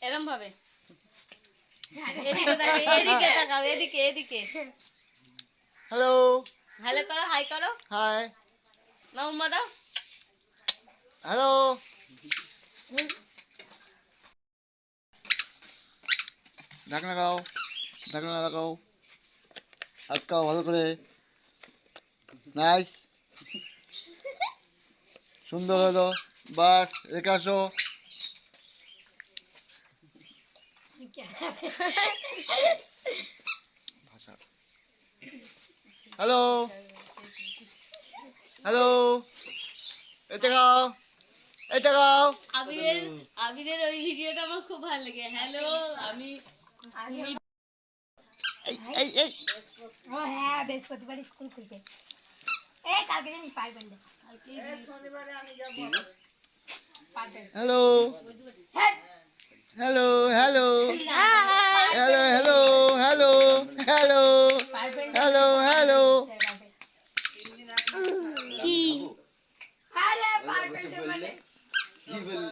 এরম ভাবে এদিকে তাকাও, এদিকে তাকাও, এদিকে এদিকে। হ্যালো হ্যালো করো, হাই করো, হাই মাম্মা দাও। হ্যালো ঢাকনা লাগাও ঢাকনা লাগাও আটকাও ভালো করে নাইস সুন্দর হলো বাস রেখে আসো হ্যালো হ্যালো এটা খাও এটা খাও আবিরের আবিরের ওই ভিডিওটা আমার খুব ভালো লাগে। হ্যালো আমি এই এই এই ও হ্যাঁ বৃহস্পতিবার স্কুল খুলবে এই কালকে জানি পাইবেন না শনিবারে আমি যাব পাইবেন হ্যালো হ্যাঁ hello hello hello hello hello hello hello